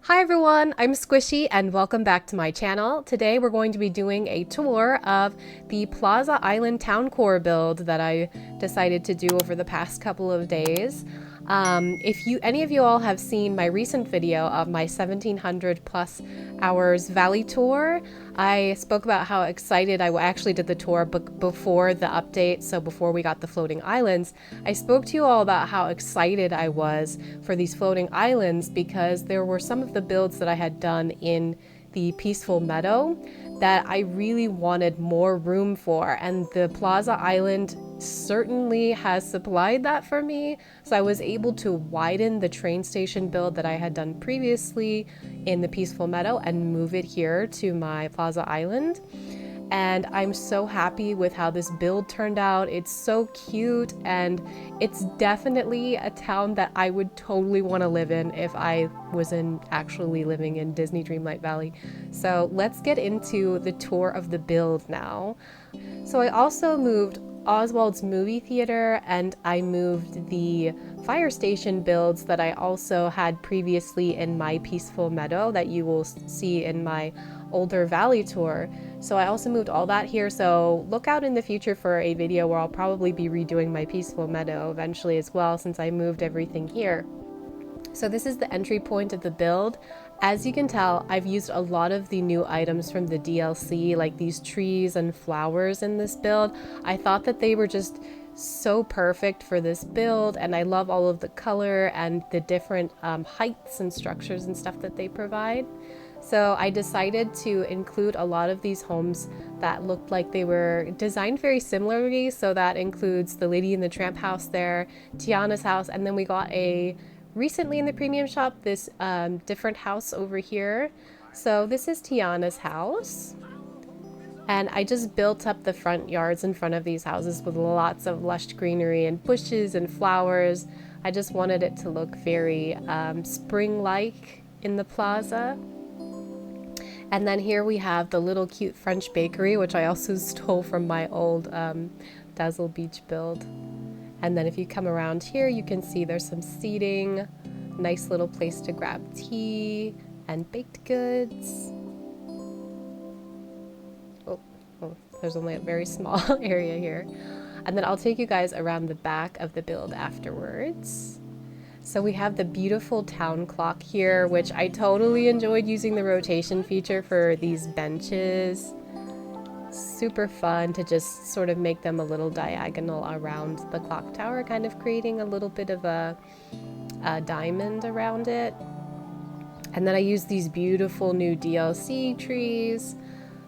Hi everyone, I'm Squishy and welcome back to my channel. Today we're going to be doing a tour of the Plaza Island Towncore build that I decided to do over the past couple of days. If any of you all have seen my recent video of my 1700 plus hours valley tour, I spoke about how excited I actually did the tour before the update, so before we got the floating islands. I spoke to you all about how excited I was for these floating islands because there were some of the builds that I had done in the peaceful meadow that I really wanted more room for, and the Plaza Island certainly has supplied that for me. So I was able to widen the train station build that I had done previously in the peaceful meadow and move it here to my Plaza Island. And I'm so happy with how this build turned out. It's so cute, and it's definitely a town that I would totally want to live in if I wasn't actually living in Disney Dreamlight Valley. So let's get into the tour of the build now. So I also moved Oswald's movie theater, and I moved the fire station builds that I also had previously in my peaceful meadow that you will see in my older valley tour. So I also moved all that here, so look out in the future for a video where I'll probably be redoing my peaceful meadow eventually as well, since I moved everything here. So this is the entry point of the build. As you can tell, I've used a lot of the new items from the DLC, like these trees and flowers in this build. I thought that they were just so perfect for this build, and I love all of the color and the different heights and structures and stuff that they provide. So I decided to include a lot of these homes that looked like they were designed very similarly. So that includes the Lady in the Tramp house there, Tiana's house, and then we got recently in the premium shop this different house over here. So this is Tiana's house. And I just built up the front yards in front of these houses with lots of lush greenery and bushes and flowers. I just wanted it to look very spring-like in the plaza. And then here we have the little cute French bakery, which I also stole from my old Dazzle Beach build. And then if you come around here, you can see there's some seating, nice little place to grab tea and baked goods. Oh, there's only a very small area here. And then I'll take you guys around the back of the build afterwards. So we have the beautiful town clock here, which I totally enjoyed using the rotation feature for these benches. Super fun to just sort of make them a little diagonal around the clock tower, kind of creating a little bit of a diamond around it. And then I used these beautiful new DLC trees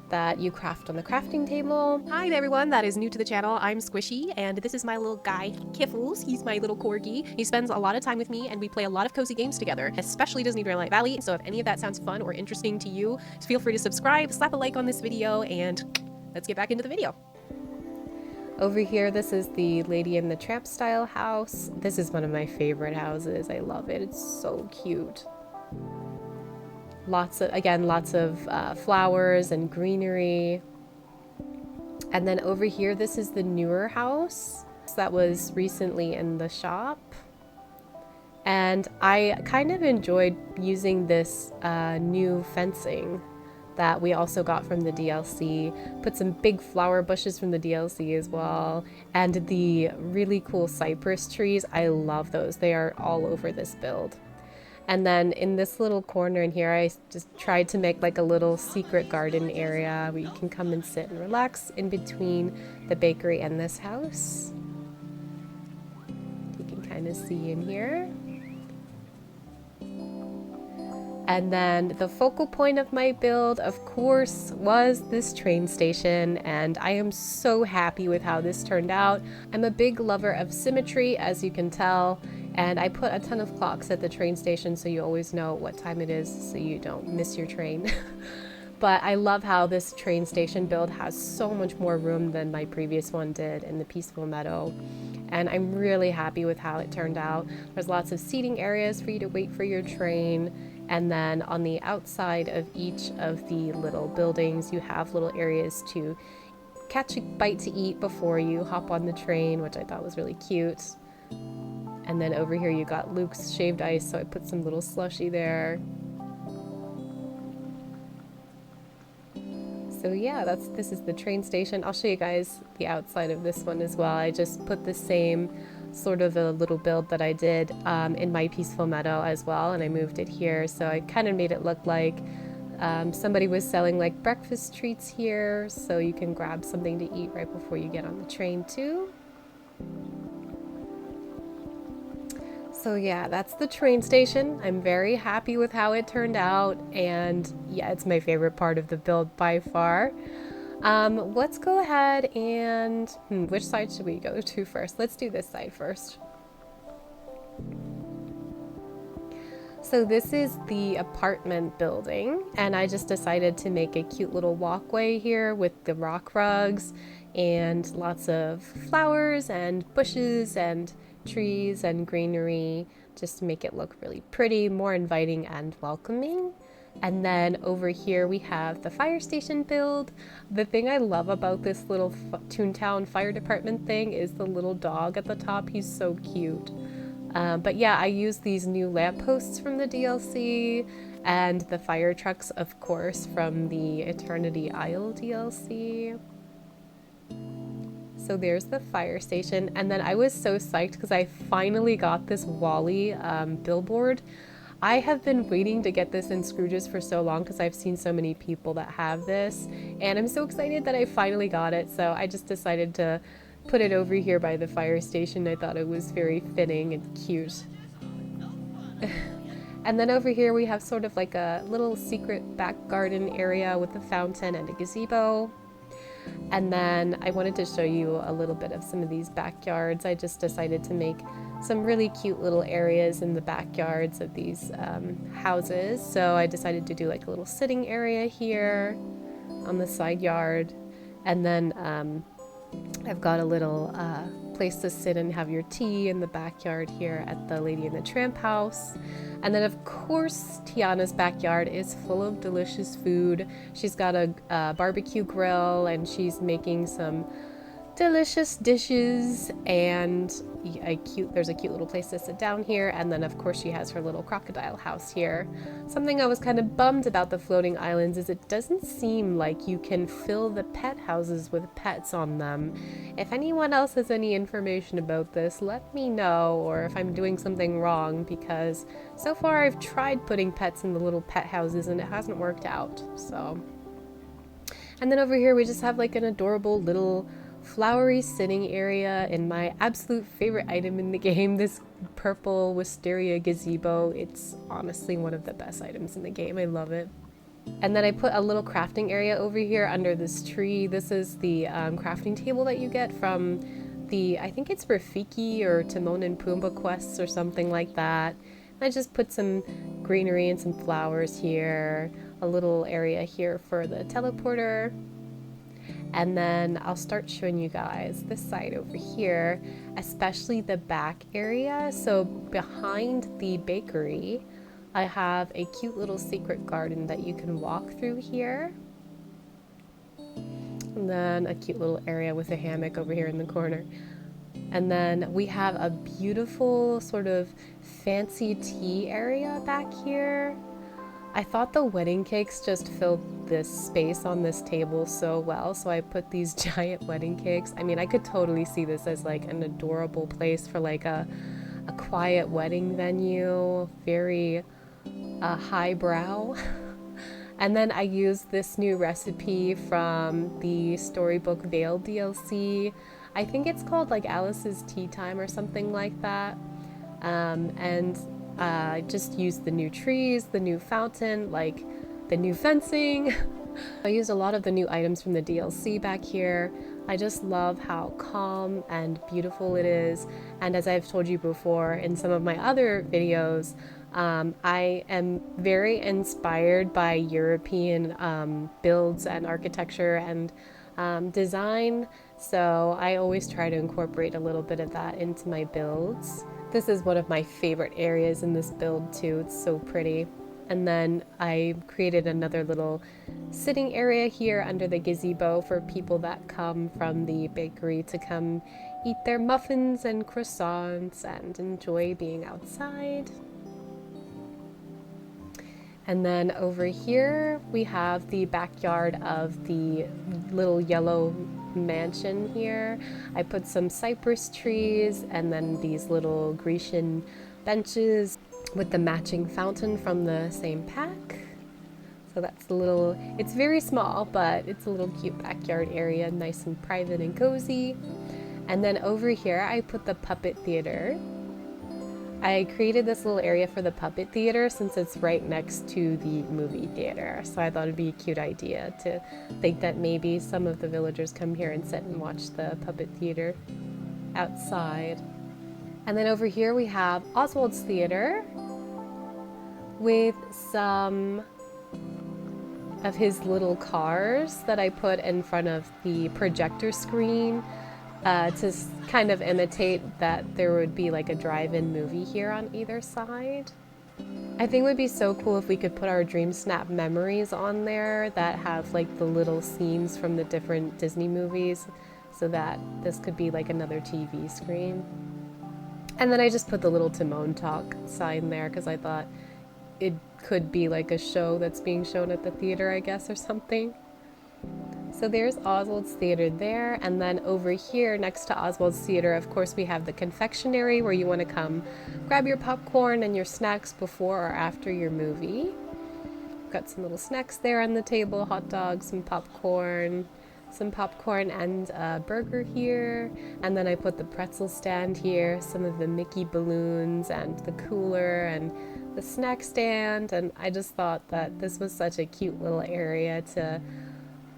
that you craft on the crafting table. Hi everyone that is new to the channel, I'm Squishy, and this is my little guy, Kiffles. He's my little corgi. He spends a lot of time with me, and we play a lot of cozy games together, especially Disney Dreamlight Valley. So if any of that sounds fun or interesting to you, feel free to subscribe, slap a like on this video, and let's get back into the video. Over here, this is the Lady in the Tramp style house. This is one of my favorite houses. I love it. It's so cute. Lots of flowers and greenery. And then over here, this is the newer house that was recently in the shop. And I kind of enjoyed using this new fencing that we also got from the DLC. Put some big flower bushes from the DLC as well. And the really cool cypress trees, I love those. They are all over this build. And then in this little corner in here, I just tried to make like a little secret garden area where you can come and sit and relax in between the bakery and this house. You can kind of see in here. And then the focal point of my build, of course, was this train station, and I am so happy with how this turned out. I'm a big lover of symmetry, as you can tell, And I put a ton of clocks at the train station so you always know what time it is so you don't miss your train. But I love how this train station build has so much more room than my previous one did in the Peaceful Meadow. And I'm really happy with how it turned out. There's lots of seating areas for you to wait for your train. And then on the outside of each of the little buildings, you have little areas to catch a bite to eat before you hop on the train, which I thought was really cute. And then over here you got Luke's shaved ice, so I put some little slushy there. So yeah, this is the train station. I'll show you guys the outside of this one as well. I just put the same sort of a little build that I did in my Peaceful Meadow as well, and I moved it here. So I kind of made it look like somebody was selling like breakfast treats here, so you can grab something to eat right before you get on the train too. So yeah, that's the train station. I'm very happy with how it turned out, and yeah, it's my favorite part of the build by far. Let's go ahead and which side should we go to first? Let's do this side first. So this is the apartment building, and I just decided to make a cute little walkway here with the rock rugs and lots of flowers and bushes and trees and greenery, just to make it look really pretty, more inviting and welcoming. And then over here we have the fire station build. The thing I love about this little Toontown Fire Department thing is the little dog at the top. He's so cute. But yeah, I used these new lampposts from the DLC and the fire trucks, of course, from the Eternity Isle DLC. So there's the fire station, and then I was so psyched because I finally got this Wally billboard. I have been waiting to get this in Scrooge's for so long because I've seen so many people that have this, and I'm so excited that I finally got it. So I just decided to put it over here by the fire station. I thought it was very fitting and cute. And then over here we have sort of like a little secret back garden area with a fountain and a gazebo. And then I wanted to show you a little bit of some of these backyards. I just decided to make some really cute little areas in the backyards of these houses. So I decided to do like a little sitting area here on the side yard. And then I've got a little place to sit and have your tea in the backyard here at the Lady and the Tramp house. And then of course Tiana's backyard is full of delicious food. She's got a barbecue grill and she's making some delicious dishes, and there's a cute little place to sit down here. And then of course she has her little crocodile house here. Something I was kind of bummed about the floating islands is it doesn't seem like you can fill the pet houses with pets on them. If anyone else has any information about this, let me know, or if I'm doing something wrong, because so far I've tried putting pets in the little pet houses and it hasn't worked out. So, and then over here we just have like an adorable little flowery sitting area in my absolute favorite item in the game, this purple wisteria gazebo. It's honestly one of the best items in the game. I love it. And then I put a little crafting area over here under this tree. This is the crafting table that you get from the, I think it's Rafiki or Timon and Pumbaa quests or something like that. I just put some greenery and some flowers here, a little area here for the teleporter. And then I'll start showing you guys this side over here, especially the back area. So behind the bakery, I have a cute little secret garden that you can walk through here. And then a cute little area with a hammock over here in the corner. And then we have a beautiful sort of fancy tea area back here. I thought the wedding cakes just filled this space on this table so well, so I put these giant wedding cakes. I mean, I could totally see this as like an adorable place for like a quiet wedding venue, very highbrow. And then I used this new recipe from the Storybook Vale DLC. I think it's called like Alice's Tea Time or something like that. I just used the new trees, the new fountain, like the new fencing. I used a lot of the new items from the DLC back here. I just love how calm and beautiful it is. And as I've told you before in some of my other videos, I am very inspired by European builds and architecture and design, so I always try to incorporate a little bit of that into my builds. This is one of my favorite areas in this build too. It's so pretty. And then I created another little sitting area here under the gazebo for people that come from the bakery to come eat their muffins and croissants and enjoy being outside. And then over here we have the backyard of the little yellow mansion here. I put some cypress trees and then these little Grecian benches with the matching fountain from the same pack. So that's a little, it's very small, but it's a little cute backyard area, nice and private and cozy. And then over here I put the puppet theater. I created this little area for the puppet theater since it's right next to the movie theater. So I thought it'd be a cute idea to think that maybe some of the villagers come here and sit and watch the puppet theater outside. And then over here we have Oswald's Theater with some of his little cars that I put in front of the projector screen to kind of imitate that there would be like a drive-in movie here on either side. I think it would be so cool if we could put our Dream Snap memories on there that have like the little scenes from the different Disney movies, so that this could be like another TV screen. And then I just put the little Timon Talk sign there because I thought it could be like a show that's being shown at the theater, I guess, or something. So there's Oswald's Theater there, and then over here next to Oswald's Theater, of course, we have the confectionery where you want to come grab your popcorn and your snacks before or after your movie. Got some little snacks there on the table, hot dogs, some popcorn and a burger here. And then I put the pretzel stand here, some of the Mickey balloons and the cooler and the snack stand. And I just thought that this was such a cute little area to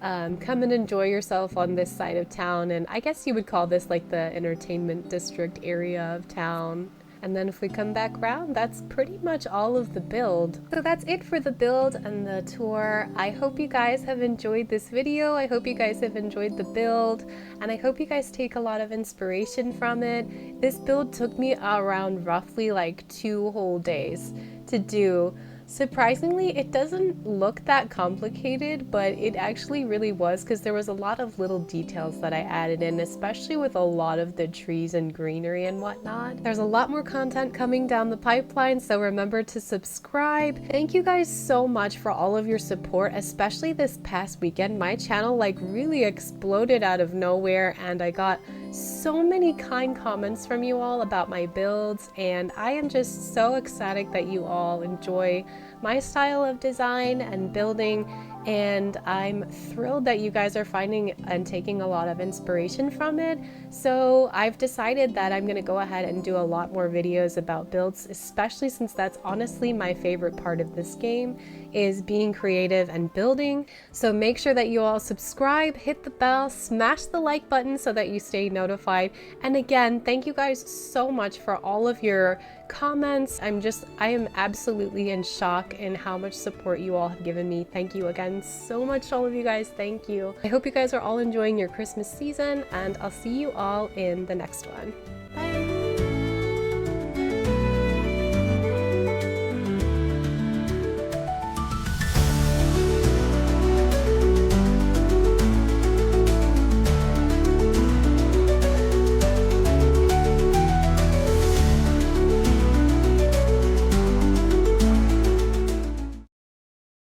come and enjoy yourself on this side of town. And I guess you would call this like the entertainment district area of town. And then if we come back around, that's pretty much all of the build. So that's it for the build and the tour. I hope you guys have enjoyed this video. I hope you guys have enjoyed the build, and I hope you guys take a lot of inspiration from it. This build took me around roughly like 2 whole days to do. Surprisingly, it doesn't look that complicated, but it actually really was, because there was a lot of little details that I added in, especially with a lot of the trees and greenery and whatnot. There's a lot more content coming down the pipeline, so remember to subscribe. Thank you guys so much for all of your support, especially this past weekend. My channel like really exploded out of nowhere, and I got so many kind comments from you all about my builds, and I am just so ecstatic that you all enjoy my style of design and building, and I'm thrilled that you guys are finding and taking a lot of inspiration from it. So I've decided that I'm going to go ahead and do a lot more videos about builds, especially since that's honestly my favorite part of this game, is being creative and building. So make sure that you all subscribe, hit the bell, smash the like button so that you stay notified. And again, thank you guys so much for all of your comments. I am absolutely in shock in how much support you all have given me. Thank you again so much, all of you guys. Thank you. I hope you guys are all enjoying your Christmas season, and I'll see you all in the next one.